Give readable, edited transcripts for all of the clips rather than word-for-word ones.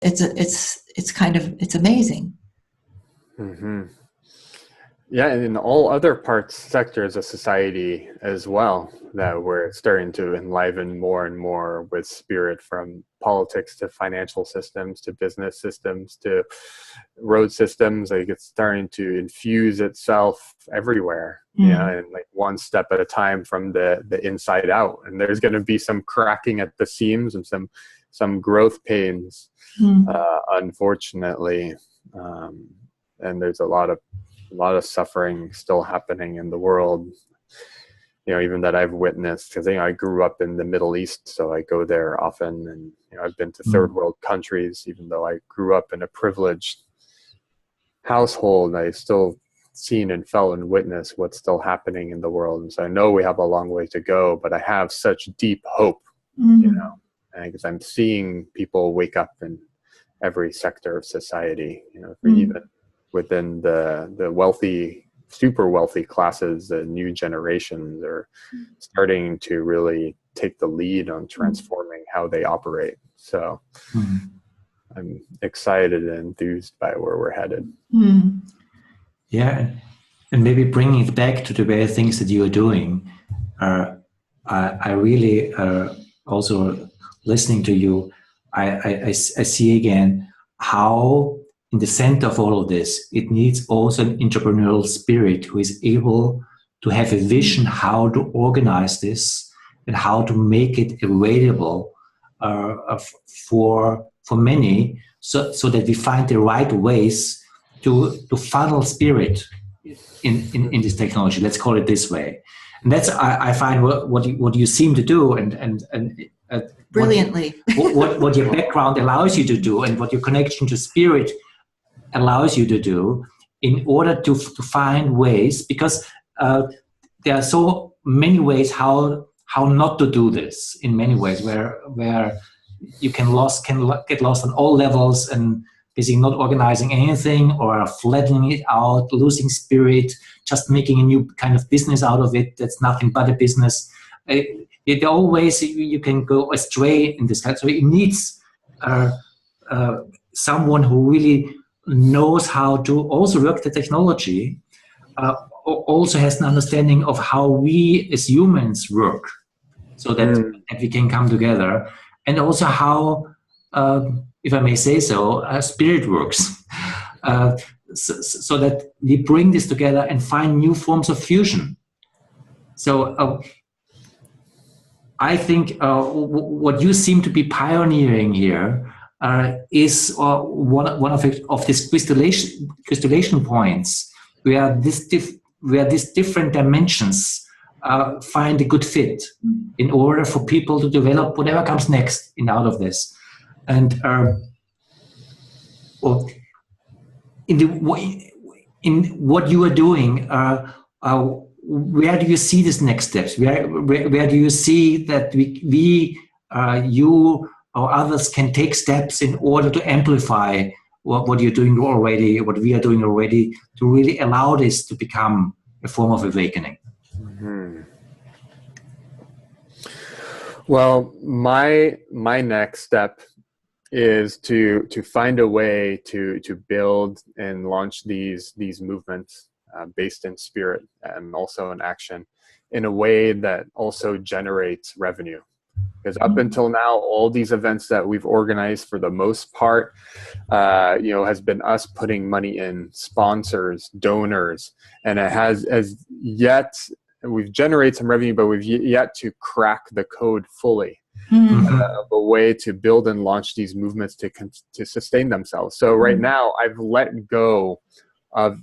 it's amazing. Mm-hmm. Yeah, and in all other sectors of society as well, that we're starting to enliven more and more with spirit, from politics to financial systems to business systems to road systems. Like, it's starting to infuse itself everywhere, and like one step at a time from the inside out. And there's going to be some cracking at the seams and some growth pains, unfortunately. And there's a lot of suffering still happening in the world, even that I've witnessed, because I grew up in the Middle East, so I go there often, and I've been to third world countries. Even though I grew up in a privileged household, I still seen and felt and witnessed what's still happening in the world. And so I know we have a long way to go, but I have such deep hope, because I'm seeing people wake up in every sector of society, for even within the wealthy, super wealthy classes. The new generations are starting to really take the lead on transforming how they operate. So I'm excited and enthused by where we're headed. Yeah, and maybe bringing it back to the very things that you are doing. I really also, listening to you, I see again how in the center of all of this, it needs also an entrepreneurial spirit who is able to have a vision how to organize this and how to make it available for many, so that we find the right ways to funnel spirit in this technology. Let's call it this way. And that's I find what you seem to do and brilliantly what your background allows you to do, and what your connection to spirit allows you to do, in order to find ways, because there are so many ways how not to do this, in many ways, where you can get lost on all levels and basically not organizing anything, or flattening it out, losing spirit, just making a new kind of business out of it that's nothing but a business. There are always you can go astray in this kind. So it needs someone who really knows how to also work the technology, also has an understanding of how we as humans work, so that we can come together, and also how, if I may say so, spirit works, so that we bring this together and find new forms of fusion. So I think what you seem to be pioneering here is one of these crystallization points, where these different dimensions find a good fit in order for people to develop whatever comes next out of this. And in what you are doing, where do you see these next steps? Where do you see that you or others can take steps in order to amplify what you're doing already, what we are doing already, to really allow this to become a form of awakening? Well, my next step is to find a way to build and launch these movements based in spirit and also in action, in a way that also generates revenue. Because up until now, all these events that we've organized, for the most part, has been us putting money in, sponsors, donors, and it has as yet, we've generated some revenue, but we've yet to crack the code fully of a way to build and launch these movements to sustain themselves. So right now, I've let go of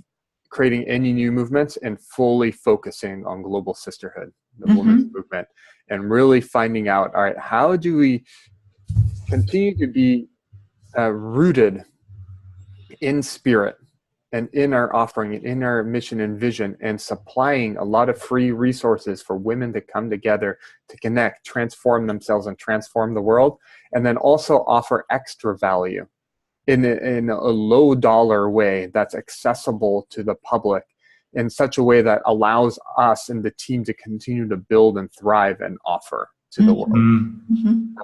creating any new movements and fully focusing on Global Sisterhood, the women's movement, and really finding out, all right, how do we continue to be rooted in spirit and in our offering and in our mission and vision, and supplying a lot of free resources for women to come together, to connect, transform themselves, and transform the world, and then also offer extra value in a low dollar way that's accessible to the public, in such a way that allows us and the team to continue to build and thrive and offer. to the world. Mm-hmm.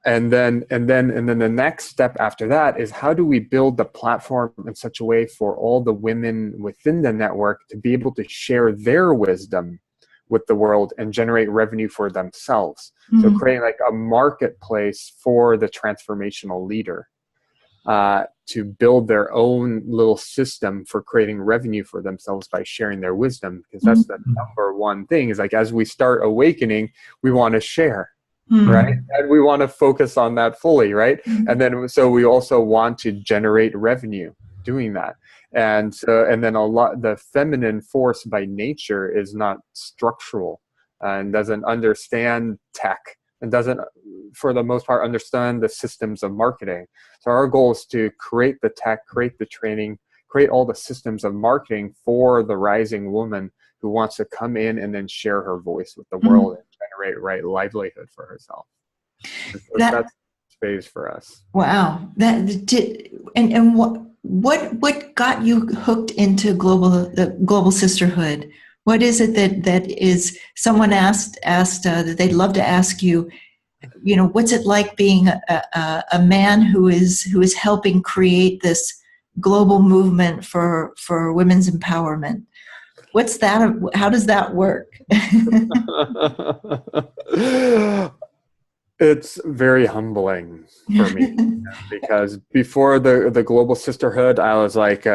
And then the next step after that is, how do we build the platform in such a way for all the women within the network to be able to share their wisdom with the world and generate revenue for themselves? So creating like a marketplace for the transformational leader to build their own little system for creating revenue for themselves by sharing their wisdom. Because that's the number one thing, is like, as we start awakening, we want to share. Right. And we want to focus on that fully. Right. And then, so we also want to generate revenue doing that. And then the feminine force by nature is not structural and doesn't understand tech and doesn't, for the most part, understand the systems of marketing. So our goal is to create the tech, create the training, create all the systems of marketing for the rising woman who wants to come in and then share her voice with the world and generate right livelihood for herself. So that's phase for us. Wow. What got you hooked into the Global Sisterhood? What is it that is, someone asked that they'd love to ask you, what's it like being a man who is helping create this global movement for women's empowerment? What's that? How does that work? It's very humbling for me because before the Global Sisterhood, I was like,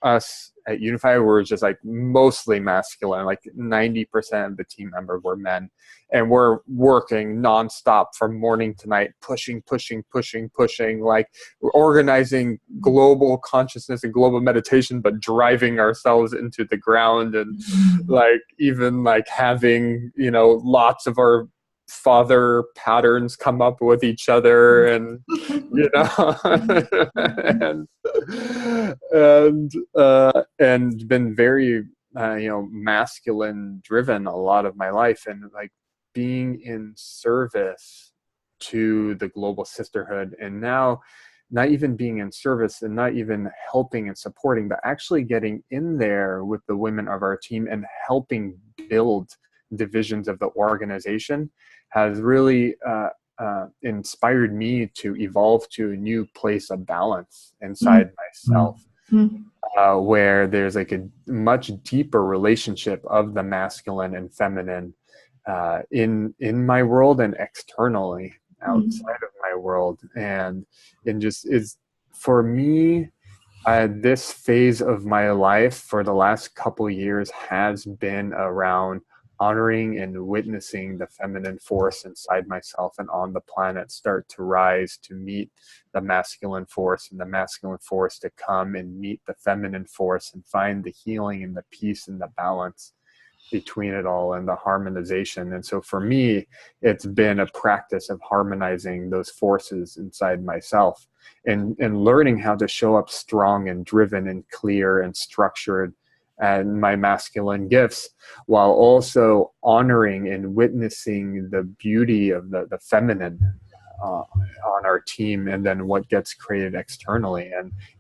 us at Unify were just like mostly masculine, like 90% of the team members were men. And we're working nonstop from morning to night, pushing, like we're organizing global consciousness and global meditation, but driving ourselves into the ground, and like even like having, lots of our father patterns come up with each other, and and been very masculine driven a lot of my life, and like being in service to the Global Sisterhood, and now not even being in service and not even helping and supporting, but actually getting in there with the women of our team and helping build divisions of the organization has really inspired me to evolve to a new place of balance inside myself, where there's like a much deeper relationship of the masculine and feminine in my world and externally outside of my world. And just is, for me, this phase of my life for the last couple of years has been around honoring and witnessing the feminine force inside myself and on the planet start to rise to meet the masculine force, and the masculine force to come and meet the feminine force and find the healing and the peace and the balance between it all and the harmonization. And so for me, it's been a practice of harmonizing those forces inside myself and learning how to show up strong and driven and clear and structured and my masculine gifts, while also honoring and witnessing the beauty of the feminine on our team, and then what gets created externally,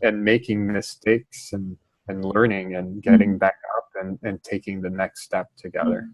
and making mistakes and learning and getting back up and taking the next step together.